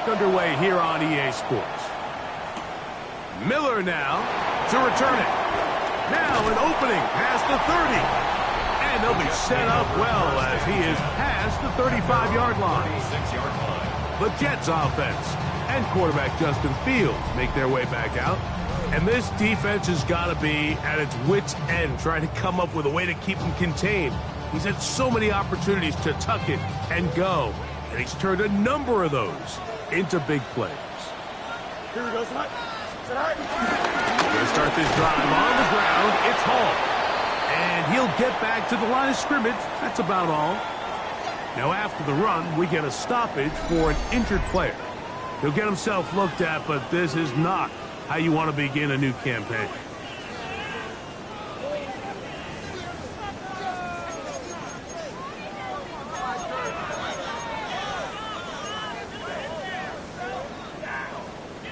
back underway here on EA Sports. Miller now to return it. Now an opening past the 30. And they'll be set up well as he is past the 35-yard line. The Jets offense and quarterback Justin Fields make their way back out. And this defense has got to be at its wits' end, trying to come up with a way to keep him contained. He's had so many opportunities to tuck it and go, and he's turned a number of those into big plays. Here we go, Scott. We're going to start this drive on the ground. It's Hall. And he'll get back to the line of scrimmage. That's about all. Now after the run, we get a stoppage for an injured player. He'll get himself looked at, but this is not how you want to begin a new campaign.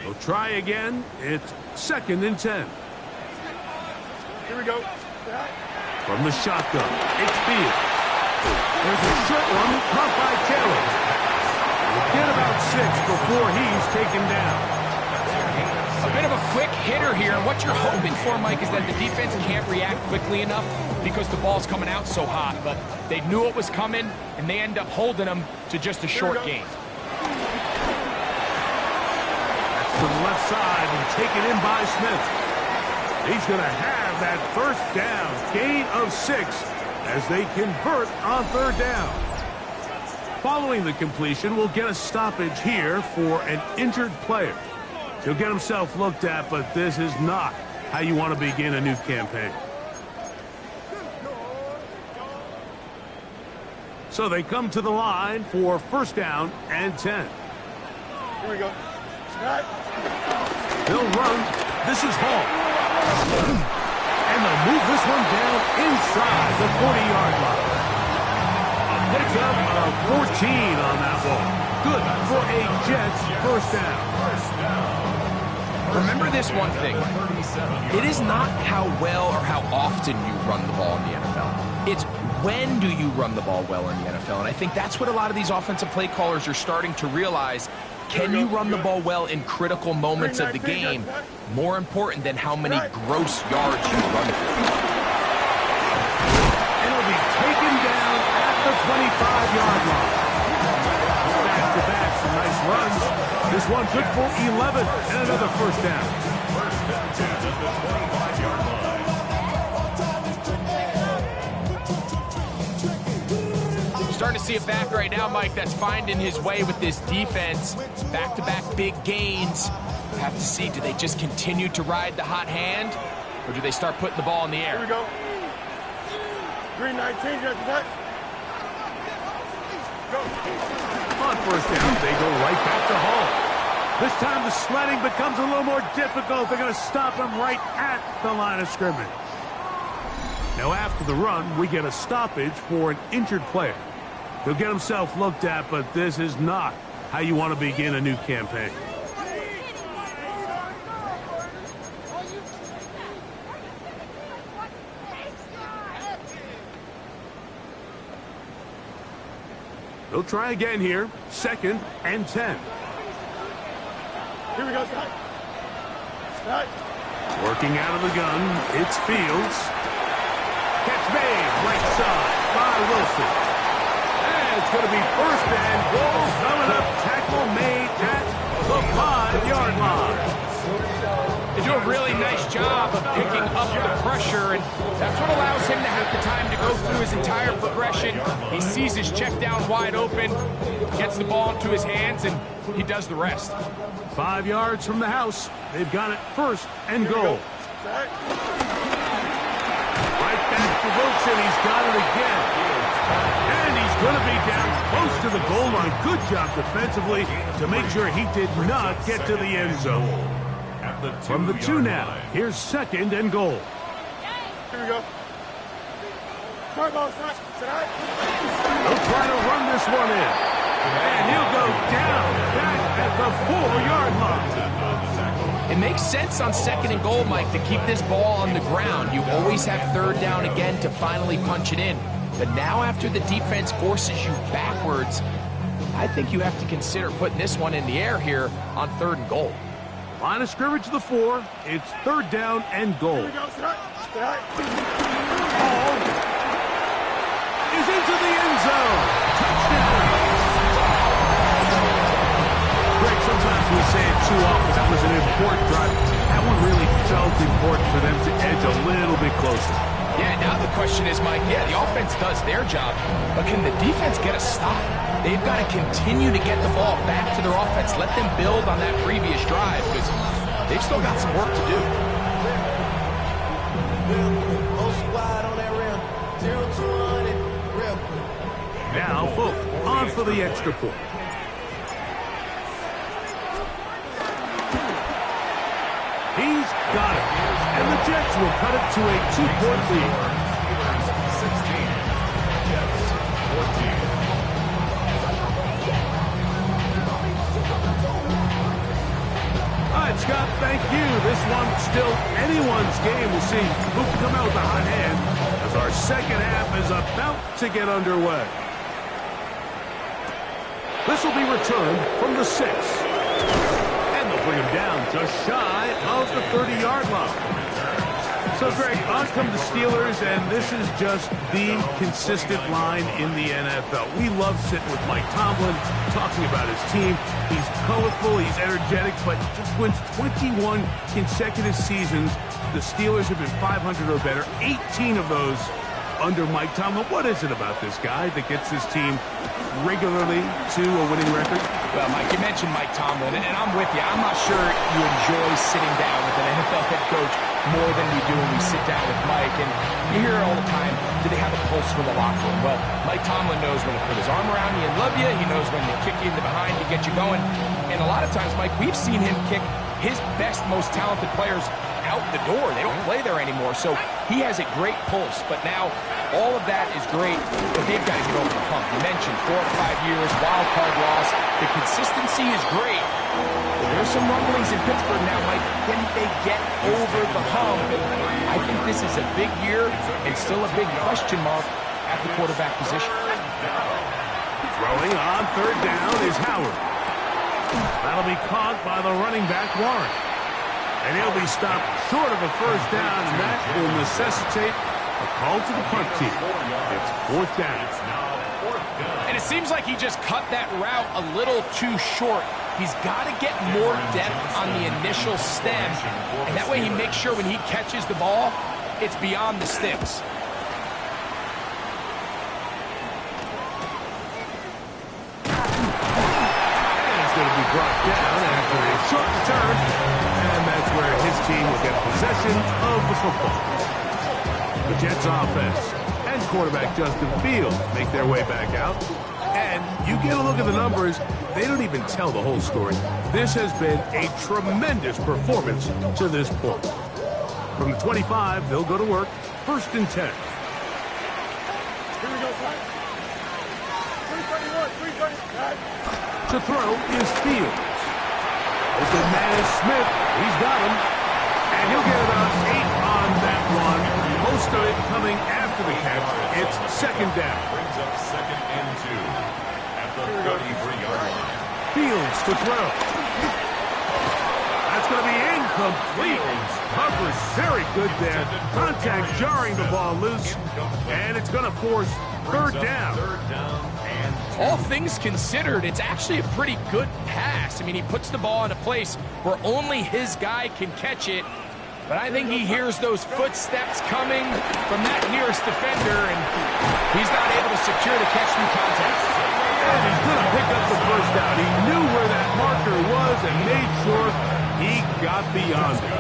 We'll try again. It's 2nd and 10. Here we go. From the shotgun, it's Fields. There's a short one caught by Taylor. We'll get about 6 before he's taken down. A bit of a quick hitter here. What you're hoping for, Mike, is that the defense can't react quickly enough because the ball's coming out so hot. But they knew it was coming, and they end up holding them to just a short gain. That's to the left side and taken in by Smith. He's going to have that first down, gain of 6, as they convert on 3rd down. Following the completion, we'll get a stoppage here for an injured player. He'll get himself looked at, but this is not how you want to begin a new campaign. So they come to the line for 1st down and 10. Here we go. Scott. They'll run. This is Hall. And they'll move this one down inside the 40-yard line. A pickup of 14 on that one. Good for a Jets 1st down. Remember this one thing. It is not how well or how often you run the ball in the NFL. It's when do you run the ball well in the NFL. And I think that's what a lot of these offensive play callers are starting to realize. Can you run the ball well in critical moments of the game? More important than how many gross yards you run for. It'll be taken down at the 25-yard line. Back-to-back, some nice runs. This one good for 11 and another 1st down. Starting to see it back right now, Mike, that's finding his way with this defense. Back-to-back big gains. Have to see, do they just continue to ride the hot hand, or do they start putting the ball in the air? Here we go. Green 19, after that. Go. On 1st down, they go right back to Hall. This time the sledding becomes a little more difficult. They're going to stop him right at the line of scrimmage. Now after the run, we get a stoppage for an injured player. He'll get himself looked at, but this is not how you want to begin a new campaign. They'll try again here. 2nd and 10. Here we go, Scott. Scott. Working out of the gun, it's Fields. Catch made, right side by Wilson. And it's going to be 1st and goal coming up. Tackle made at the 5-yard line. They do a really nice job of picking up the pressure, and that's what allows him to have the time to go through his entire progression. He sees his check down wide open, gets the ball into his hands, and he does the rest. 5 yards from the house. They've got it 1st and goal. Right back to Wilson. He's got it again. And he's going to be down close to the goal line. Good job defensively to make sure he did not get to the end zone. From the 2 now, here's 2nd and goal. Here we go. Start ball, start. They'll try to run this one in. And he'll go down back at the 4-yard line. It makes sense on 2nd and goal, Mike, to keep this ball on the ground. You always have 3rd down again to finally punch it in. But now after the defense forces you backwards, I think you have to consider putting this one in the air here on 3rd and goal. Line of scrimmage to the 4. It's 3rd down and goal. Here we go. Start. Ball is into the end zone. Touchdown. Greg, sometimes we say it too often. That was an important drive. That one really felt important for them to edge a little bit closer. Yeah, now the question is, Mike, the offense does their job, but can the defense get a stop? They've got to continue to get the ball back to their offense. Let them build on that previous drive because they've still got some work to do. Now, Folk on for the extra point. He's got it. And the Jets will cut it to a 2-point lead. 16. Jets 14. All right, Scott, thank you. This one still anyone's game. We'll see who can come out with a hot hand as our second half is about to get underway. This will be returned from the 6. And they'll bring him down just shy of the 30-yard line. So, Greg, on come the Steelers, and this is just the consistent line in the NFL. We love sitting with Mike Tomlin, talking about his team. He's colorful, he's energetic, but just wins 21 consecutive seasons. The Steelers have been 500 or better, 18 of those under Mike Tomlin. What is it about this guy that gets his team regularly to a winning record? Well, Mike, you mentioned Mike Tomlin, and I'm with you. I'm not sure you enjoy sitting down with an NFL head coach more than we do when we sit down with Mike. And you hear it all the time, do they have a pulse for the locker room? Well, Mike Tomlin knows when to put his arm around you and love you. He knows when to kick you in the behind to get you going. And a lot of times, Mike, we've seen him kick his best, most talented players out the door. They don't play there anymore. So he has a great pulse. But now all of that is great, but they've got to get over the hump. You mentioned 4 or 5 years, wild card loss. The consistency is great. But there's some rumblings in Pittsburgh now, Mike. Can they get over the hump? I think this is a big year and still a big question mark at the quarterback position. Throwing on 3rd down is Howard. That'll be caught by the running back, Warren. And he'll be stopped short of a 1st down, and that will necessitate a call to the punt team. It's 4th down. And it seems like he just cut that route a little too short. He's got to get more depth on the initial stem, and that way he makes sure when he catches the ball, it's beyond the sticks. And it's going to be brought down after a short return, and that's where his team will get possession of the football. The Jets offense and quarterback Justin Fields make their way back out. And you get a look at the numbers, they don't even tell the whole story. This has been a tremendous performance to this point. From the 25, they'll go to work. 1st and 10. Here we go, son. 331. To throw is Fields. Open man is Smith. He's got him. And he'll get about 8 on that one. Most of it coming after the catch. It's 2nd down. Brings up 2nd and 2 at the 33-yard line. Fields to throw. That's going to be incomplete. Coverage very good there. Contact jarring the ball loose. And it's going to force 3rd down. 3rd down and 2. All things considered, it's actually a pretty good pass. I mean, he puts the ball in a place where only his guy can catch it. But I think he hears those footsteps coming from that nearest defender, and he's not able to secure the catch through contact. And he's going to pick up the 1st down. He knew where that marker was and made sure he got beyond it.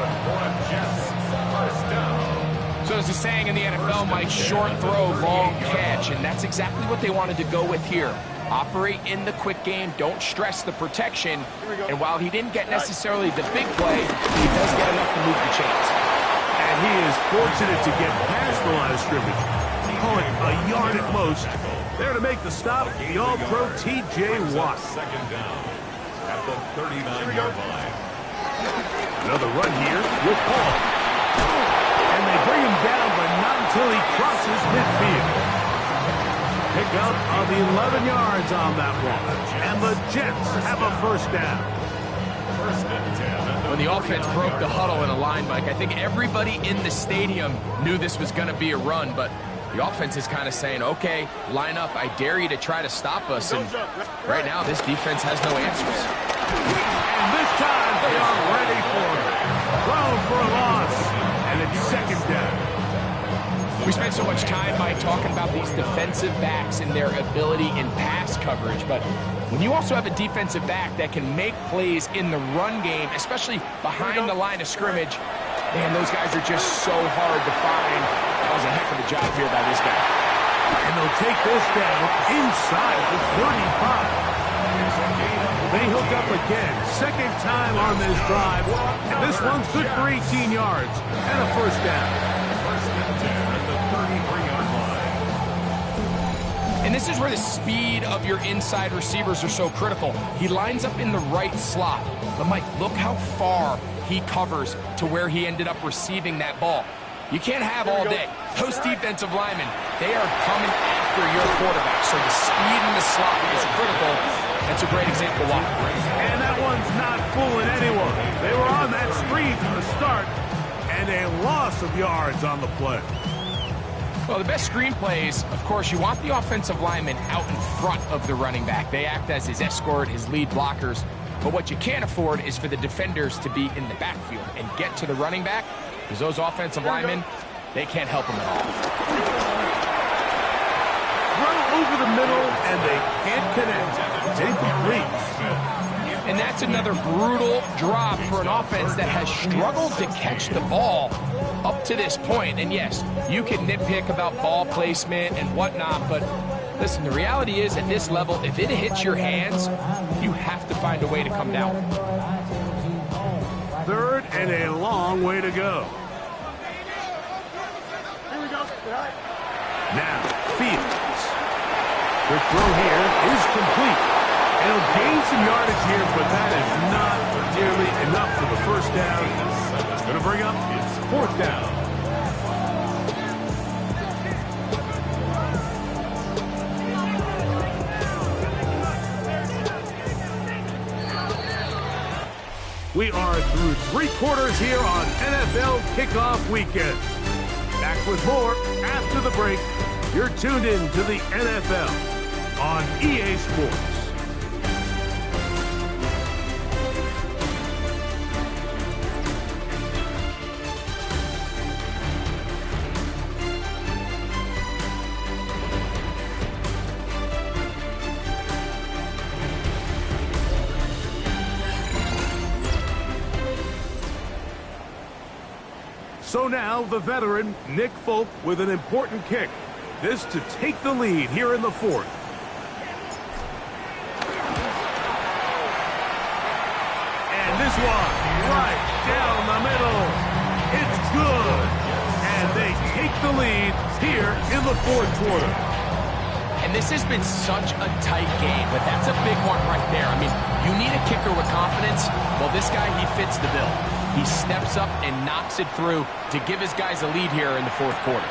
So there's a saying in the NFL, Mike, short throw, long catch, and that's exactly what they wanted to go with here. Operate in the quick game, don't stress the protection, and while he didn't get necessarily the big play, he does get enough to move the chains. And he is fortunate to get past the line of scrimmage. Call it a yard at most. There to make the stop, the All-Pro T.J. Watt. 2nd down at the 39-yard line. Another run here with Paul. And they bring him down, but not until he crosses midfield. Pickup of 11 yards on that one. And the Jets have a first down. When the offense broke the huddle in a line, Mike, I think everybody in the stadium knew this was going to be a run, but the offense is kind of saying, okay, line up, I dare you to try to stop us. And right now, this defense has no answers. And this time, they are ready for it. Thrown for a loss. And it's second down. We spent so much time, Mike, talking about these defensive backs and their ability in pass coverage, but when you also have a defensive back that can make plays in the run game, especially behind the line of scrimmage, man, those guys are just so hard to find. That was a heck of a job here by this guy. And they'll take this down inside the 35. They hook up again, second time on this drive, and this one's good for 18 yards and a first down. And this is where the speed of your inside receivers are so critical. He lines up in the right slot. But, Mike, look how far he covers to where he ended up receiving that ball. You can't have all day. Those defensive linemen, they are coming after your quarterback. So the speed in the slot is critical. That's a great example why. And that one's not fooling anyone. They were on that screen from the start, and a loss of yards on the play. Well, the best screen plays, of course, you want the offensive lineman out in front of the running back. They act as his escort, his lead blockers. But what you can't afford is for the defenders to be in the backfield and get to the running back, because those offensive linemen, they can't help him at all. Run over the middle, and they can't connect. Incomplete. And that's another brutal drop for an offense that has struggled to catch the ball up to this point. And yes, you can nitpick about ball placement and whatnot, but listen, the reality is at this level, if it hits your hands, you have to find a way to come down. Third and a long way to go. Now, Fields. The throw here is complete. And he'll gain some yardage here, but that is not nearly enough for the first down. It's going to bring up its fourth down. We are through three quarters here on NFL Kickoff Weekend. Back with more after the break. You're tuned in to the NFL on EA Sports. So now, the veteran, Nick Folk, with an important kick. This to take the lead here in the fourth. And this one, right down the middle. It's good. And they take the lead here in the fourth quarter. And this has been such a tight game, but that's a big one right there. I mean, you need a kicker with confidence. Well, this guy, he fits the bill. He steps up and knocks it through to give his guys a lead here in the fourth quarter.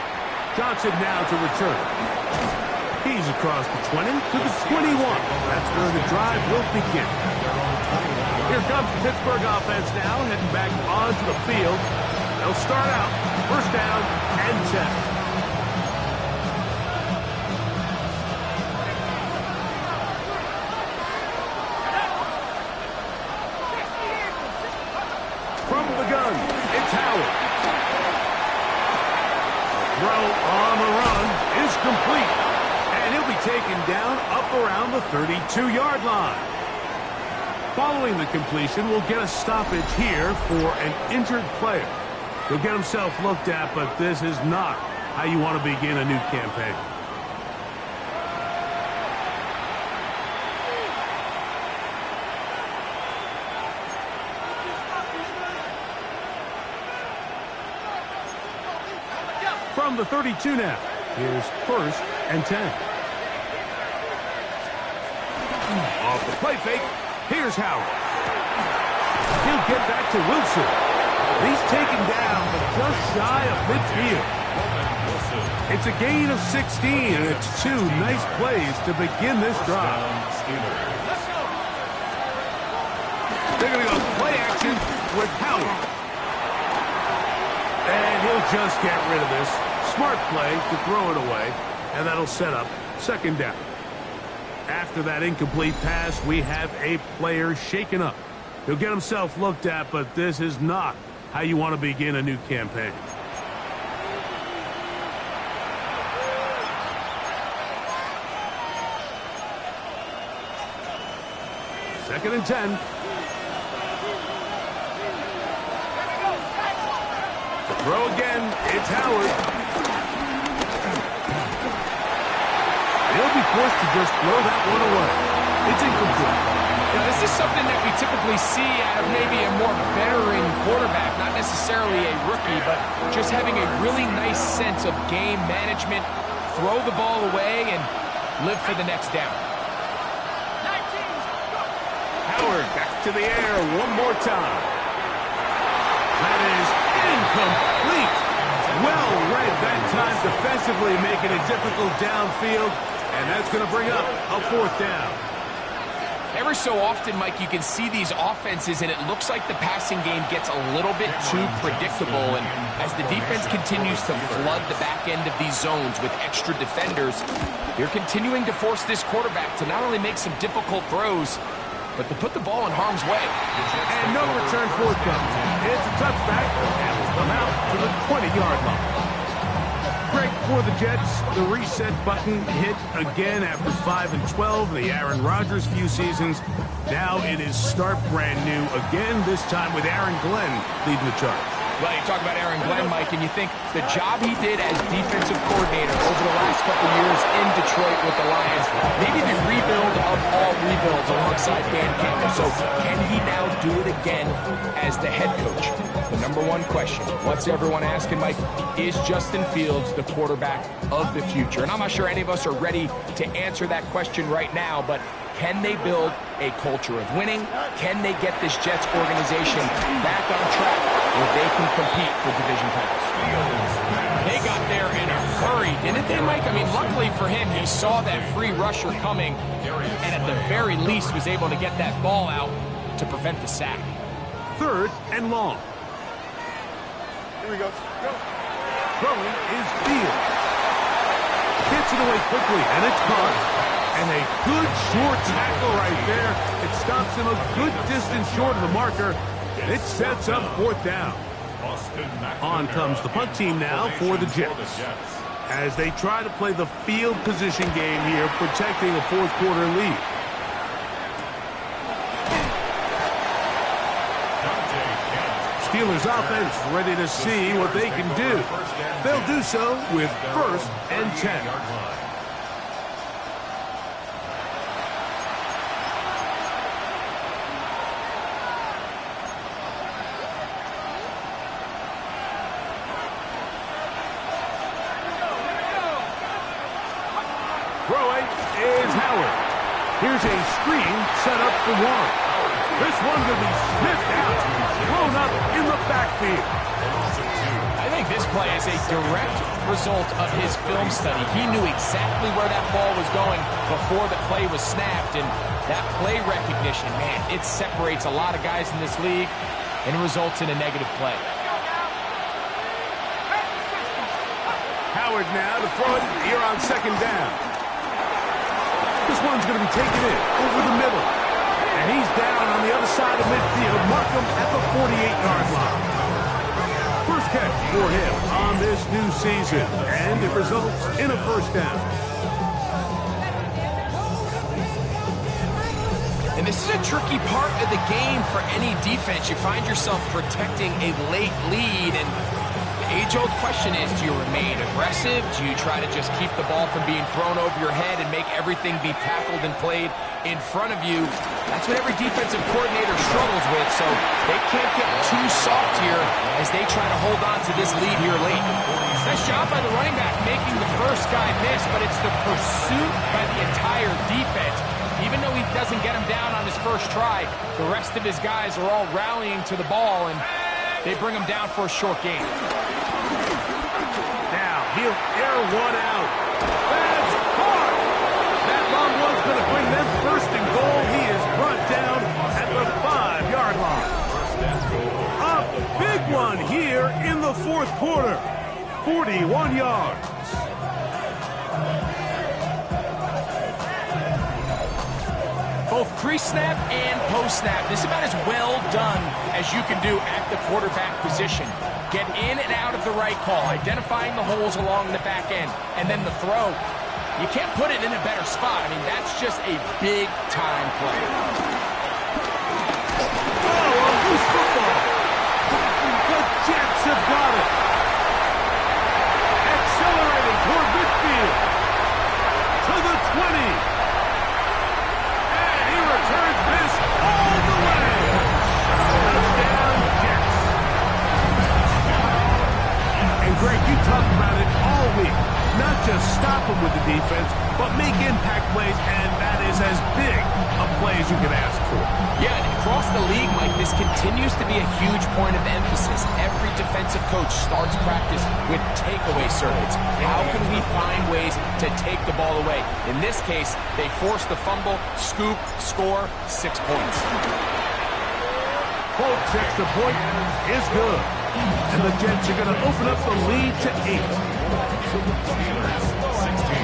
Johnson now to return. He's across the 20 to the 21. That's where the drive will begin. Here comes the Pittsburgh offense now, heading back onto the field. They'll start out first down and 10. From the gun, it's Howard. The throw on the run is complete. And he'll be taken down up around the 32-yard line. Following the completion, we'll get a stoppage here for an injured player. He'll get himself looked at, but this is not how you want to begin a new campaign. From the 32 now, here's first and 10. Off the play fake, here's Howard. He'll get back to Wilson. He's taken down, but just shy of midfield. It's a gain of 16, and it's two nice plays to begin this drive. They're going to go play action with Howard. And he'll just get rid of this. Smart play to throw it away, and that'll set up second down. After that incomplete pass, we have a player shaken up. He'll get himself looked at, but this is not how you want to begin a new campaign. Second and 10. To throw again, it's Howard. He'll be forced to just throw that one away. It's incomplete. Now, this is something that we typically see out of maybe a more veteran quarterback, not necessarily a rookie, but just having a really nice sense of game management, throw the ball away, and live for the next down. Howard back to the air one more time. That is incomplete. Well read that time defensively, making it difficult downfield, and that's going to bring up a fourth down. Every so often, Mike, you can see these offenses, and it looks like the passing game gets a little bit too predictable. And as the defense continues to flood the back end of these zones with extra defenders, they're continuing to force this quarterback to not only make some difficult throws, but to put the ball in harm's way. And no return forthcoming. It's a touchback, and will come out to the 20-yard line. Great for the Jets. The reset button hit again after 5 and 12, the Aaron Rodgers few seasons. Now it is start brand new again, this time with Aaron Glenn leading the charge. Well, you talk about Aaron Glenn, Mike, and you think the job he did as defensive coordinator over the last couple years in Detroit with the Lions, maybe the rebuild of all rebuilds alongside Dan Campbell. So can he now do it again as the head coach? The number one question, what's everyone asking, Mike? Is Justin Fields the quarterback of the future? And I'm not sure any of us are ready to answer that question right now, but can they build a culture of winning? Can they get this Jets organization back on track where they can compete for division titles? They got there in a hurry, didn't they, Mike? I mean, luckily for him, he saw that free rusher coming and at the very least was able to get that ball out to prevent the sack. Third and long. Here we go. Throwing is Fields. Gets it away quickly, and it's caught. And a good short tackle right there. It stops him a good distance short of the marker. It sets up fourth down. On comes the punt team now for the Jets, as they try to play the field position game here, protecting a fourth quarter lead. Steelers offense ready to see what they can do. They'll do so with 1st and 10. Throwing is Howard. Here's a screen set up for one. This one's going to be sniffed out, thrown up in the backfield. I think this play is a direct result of his film study. He knew exactly where that ball was going before the play was snapped, and that play recognition, man, it separates a lot of guys in this league and results in a negative play. Howard now to throw it here on second down. This one's going to be taken in over the middle. And he's down on the other side of midfield. Mark him at the 48-yard line. First catch for him on this new season. And it results in a first down. And this is a tricky part of the game for any defense. You find yourself protecting a late lead, and the age-old question is, do you remain aggressive? Do you try to just keep the ball from being thrown over your head and make everything be tackled and played in front of you? That's what every defensive coordinator struggles with, so they can't get too soft here as they try to hold on to this lead here late. Nice job by the running back making the first guy miss, but it's the pursuit by the entire defense. Even though he doesn't get him down on his first try, the rest of his guys are all rallying to the ball, and they bring him down for a short gain. Now, he He'll air one out. That's hard. That long one's going to bring them first and goal. He is brought down at the 5-yard line. A big one here in the fourth quarter. 41 yards. Both pre-snap and post-snap. This is about as well done as you can do at the quarterback position. Get in and out of the right call, identifying the holes along the back end, and then the throw. You can't put it in a better spot. I mean, that's just a big-time play. Oh, a loose football. The Jets have got it. Accelerating toward midfield. To the 20. Turns this all the way. Touchdown, Jets. And Greg, you talked about it all week. Not just stop them with the defense, but make impact plays, and that is as big a play as you can ask for. Yeah, and across the league, Mike, this continues to be a huge point of emphasis. Every defensive coach starts practice with takeaway circuits. How can we find ways to take the ball away? In this case, they force the fumble, scoop, score, 6 points. Folks, extra point is good. And the Jets are going to open up the lead to 8. Steelers 16.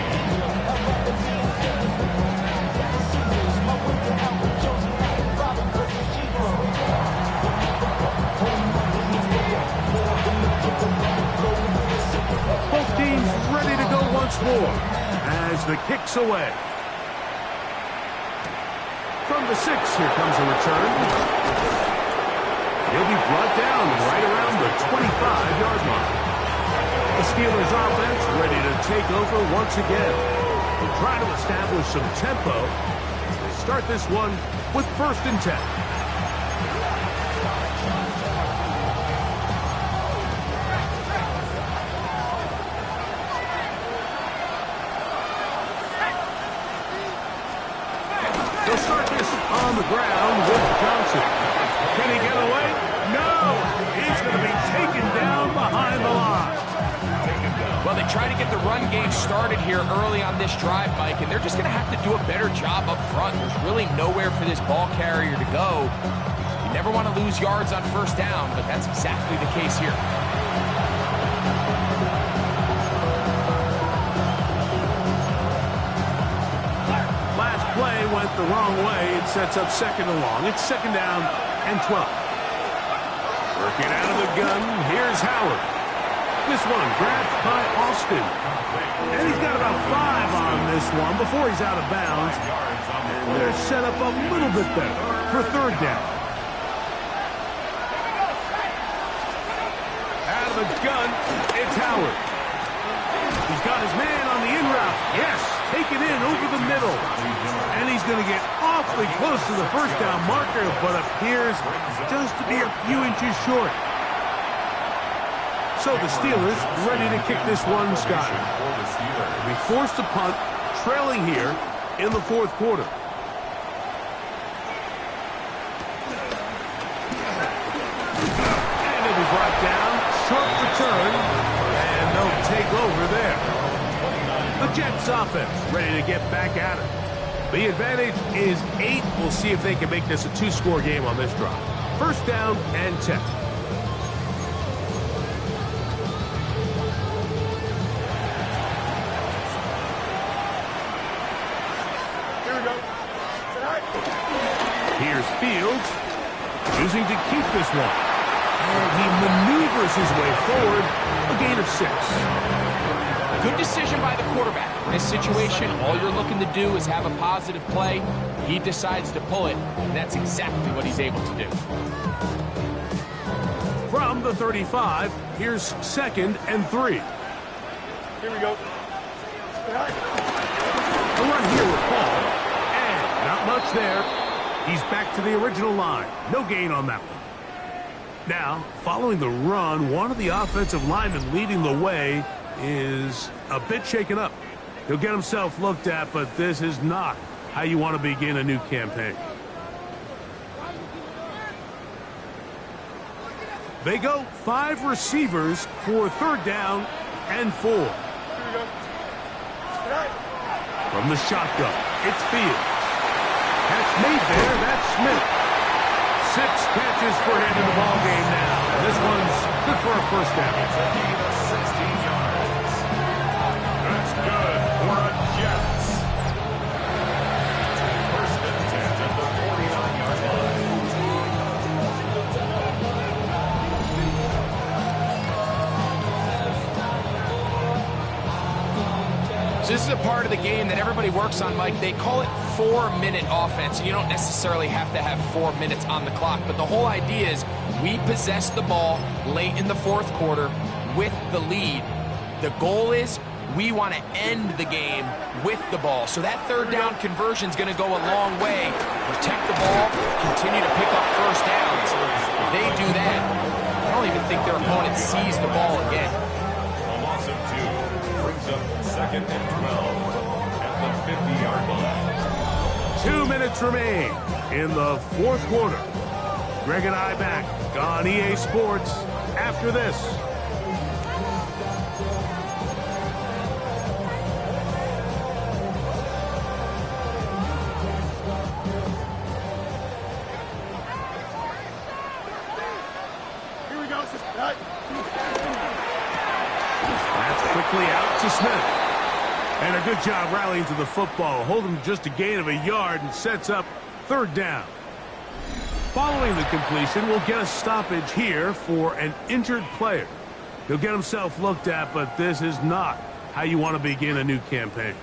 Both teams ready to go once more as the kick's away. From the 6, here comes a return. He'll be brought down right around the 25-yard line. The Steelers offense ready to take over once again. They'll try to establish some tempo as they start this one with 1st and 10. They'll start this on the ground with Johnson. Can he get away? No! He's going to be taken down behind the line. Well, they try to get the run game started here early on this drive, Mike, and they're just going to have to do a better job up front. There's really nowhere for this ball carrier to go. You never want to lose yards on 1st down, but that's exactly the case here. Last play went the wrong way. It sets up 2nd and long. It's 2nd down and 12. Working out of the gun, here's Howard. This one grabbed by Austin. And he's got about 5 on this one before he's out of bounds. And they're set up a little bit better for 3rd down. Out of the gun, it's Howard. He's got his man on the in route. Yes, take it in over the middle. And he's going to get awfully close to the 1st down marker, but appears just to be a few inches short. So the Steelers ready to kick this one, Scott. They'll be forced to punt, trailing here in the 4th quarter. And they'll be brought down, short return, and they'll take over there. The Jets offense ready to get back at it. The advantage is 8. We'll see if they can make this a 2-score game on this drive. 1st down and 10. Here's Fields, choosing to keep this one. And he maneuvers his way forward, a gain of 6. Good decision by the quarterback. In this situation, all you're looking to do is have a positive play. He decides to pull it, and that's exactly what he's able to do. From the 35, here's 2nd and 3. Here we go. A run here with Paul, and not much there. He's back to the original line. No gain on that one. Now, following the run, one of the offensive linemen leading the way is a bit shaken up. He'll get himself looked at, but this is not how you want to begin a new campaign. They go 5 receivers for 3rd down and 4. we go. From the shotgun, it's Fields. Catch made there, that's Smith. 6 catches for him in the ball game now. And this one's good for a first down. It's a gain of 16 yards. That's good for a Jets. First and 10 at the 49-yard line. So this is a part of the game that everybody works on, Mike. They call it 4-minute offense. You don't necessarily have to have 4 minutes on the clock, but the whole idea is we possess the ball late in the fourth quarter with the lead. The goal is we want to end the game with the ball. So that third down conversion is going to go a long way. Protect the ball, continue to pick up first downs. If they do that, I don't even think their opponent sees the ball again. A loss of 2 brings up 2nd and 12 at the 50-yard line. 2 minutes remain in the fourth quarter. Greg and I back on EA Sports after this. Here we go. Right. That's quickly out to Smith. And a good job rallying to the football. Holding just a gain of a yard and sets up third down. Following the completion, we'll get a stoppage here for an injured player. He'll get himself looked at, but this is not how you want to begin a new campaign.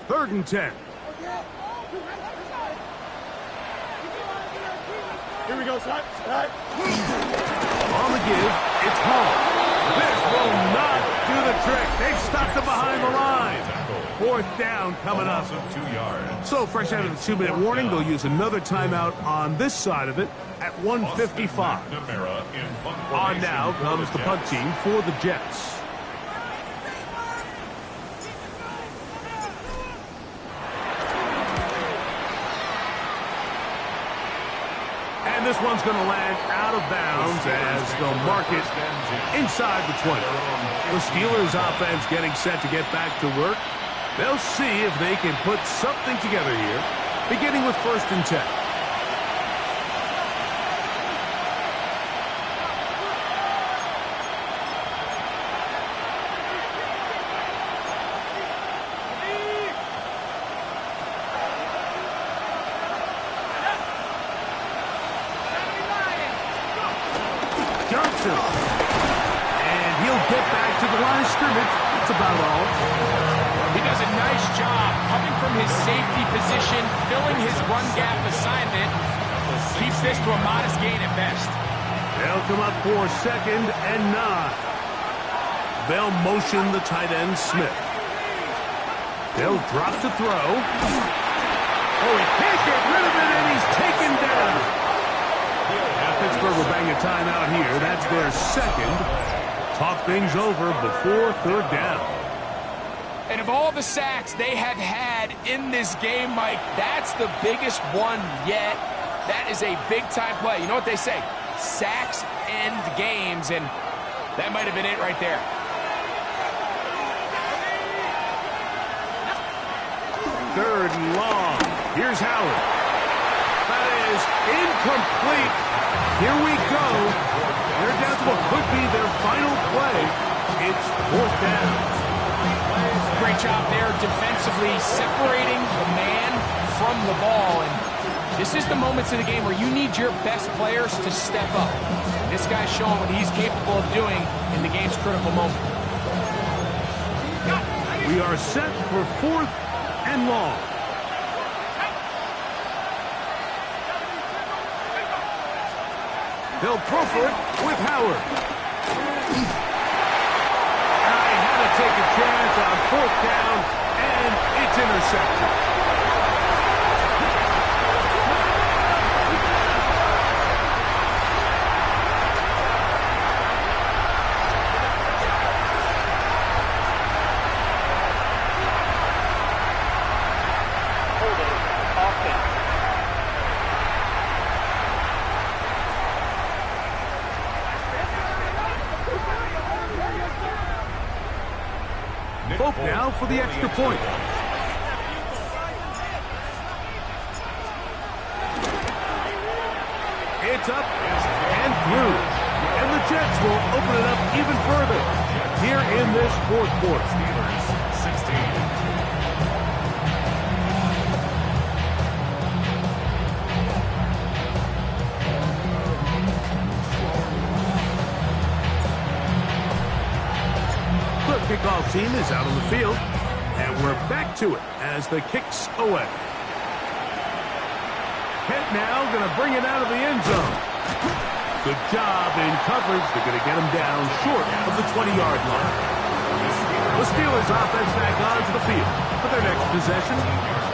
Third and 10. Here we go, son. Right. On the give, it's Hall. This will not do the trick. They've stopped him behind the line. Fourth down coming up. Loss of 2 yards. So fresh out of the 2-minute warning, they'll use another timeout on this side of it at 1:55. On now comes the punt team for the Jets. And this one's going to land out of bounds as they'll mark it inside the 20. The Steelers offense getting set to get back to work. They'll see if they can put something together here, beginning with 1st and 10. And he'll get back to the line of scrimmage. That's about all. He does a nice job coming from his safety position, filling his run gap assignment. Keeps this to a modest gain at best. They'll come up for 2nd and 9. They'll motion the tight end Smith. They'll drop to throw. Oh, he can't get rid of it, and he's taken down. Pittsburgh will bang a timeout here. That's their 2nd. Talk things over before 3rd down. And of all the sacks they have had in this game, Mike, that's the biggest one yet. That is a big-time play. You know what they say? Sacks end games, and that might have been it right there. Third and long. Here's Howard. That is incomplete. Here we go. They're down to what could be their final play. It's 4th down. Great job there defensively, separating the man from the ball. And this is the moments of the game where you need your best players to step up. This guy's showing what he's capable of doing in the game's critical moment. We are set for 4th and long. They'll throw for it with Howard. I had to take a chance on 4th down, and it's intercepted. Folk now for the extra point. It's up and through. And the Jets will open it up even further here in this fourth quarter. Steelers 16. Kickoff team is out on the field, and we're back to it as the kick's away. Kent now going to bring it out of the end zone. Good job in coverage. They're going to get him down short of the 20-yard line. The Steelers offense back onto the field for their next possession.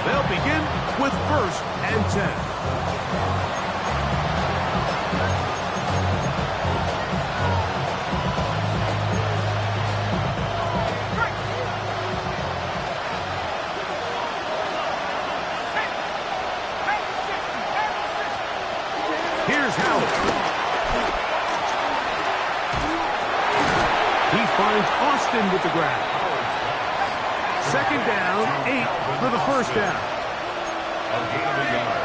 They'll begin with 1st and 10. Here's Howard. He finds Austin with the grab. 2nd down, 8 for the 1st down. A gain of a yard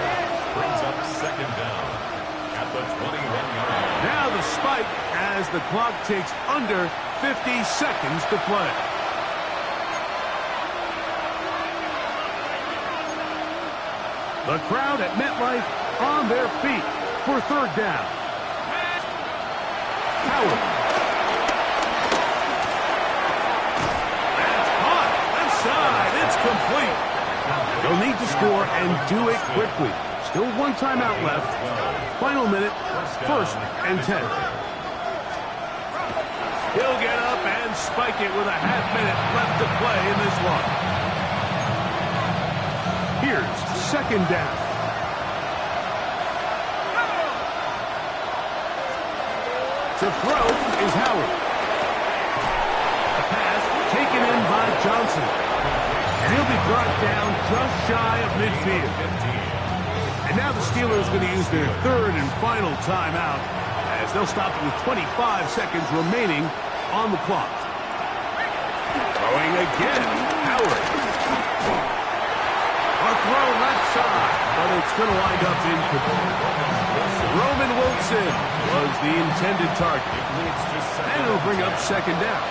brings up 2nd down at the 21-yard line. Now the spike as the clock takes under 50 seconds to play. The crowd at MetLife on their feet for 3rd down. Howard. That's caught. Left side. It's complete. They'll need to score and do it quickly. Still 1 timeout left. Final minute. 1st and 10. He'll get up and spike it with a half minute left to play in this one. Here's 2nd down. To throw is Howard. A pass taken in by Johnson. And he'll be brought down just shy of midfield. And now the Steelers are going to use their 3rd and final timeout as they'll stop it with 25 seconds remaining on the clock. Throwing again, Howard. A throw left side, but it's going to wind up incomplete. Roman Wilson was the intended target. And it'll bring up 2nd down.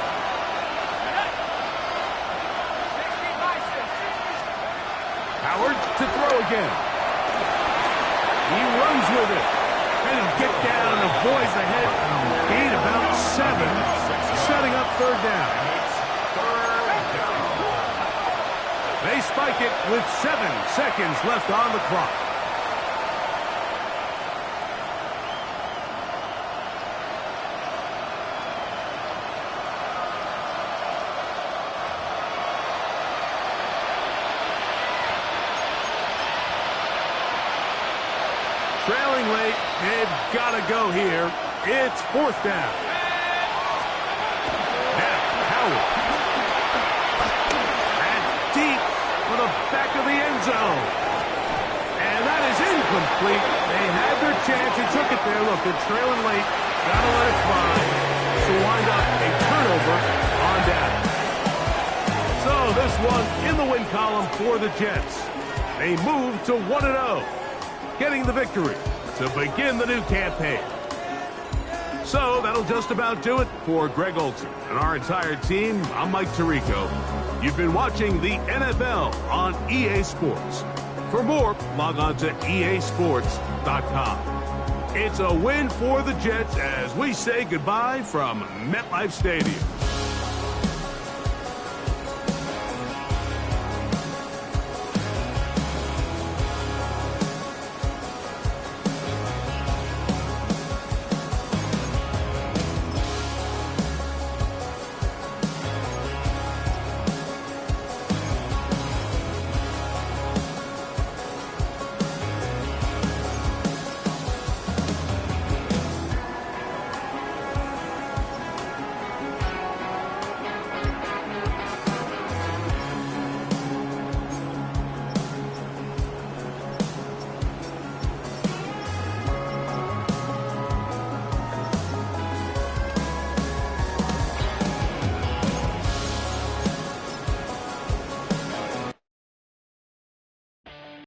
Howard to throw again. He runs with it. And he'll get down and avoid the head. Gain about 7. Setting up 3rd down. They spike it with 7 seconds left on the clock. Trailing late, they've got to go here. It's 4th down. Now, Howard. That's deep for the back of the end zone. And that is incomplete. They had their chance and took it there. Look, they're trailing late. Got to let it fly. So wind up a turnover on down. So this one in the win column for the Jets. They move to 1-0. Getting the victory to begin the new campaign. So that'll just about do it for Greg Olson and our entire team. I'm Mike Tirico. You've been watching the NFL on EA Sports. For more, log on to easports.com. It's a win for the Jets as we say goodbye from MetLife Stadium.